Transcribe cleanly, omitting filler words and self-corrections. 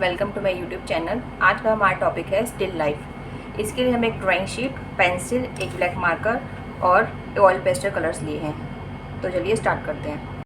Welcome to my YouTube channel. आज का हमारा टॉपिक है स्टिल लाइफ। इसके लिए हम एक ड्राइंग शीट, पेंसिल, एक ब्लैक मार्कर और ऑयल पेस्टल कलर्स लिए हैं। तो चलिए स्टार्ट करते हैं।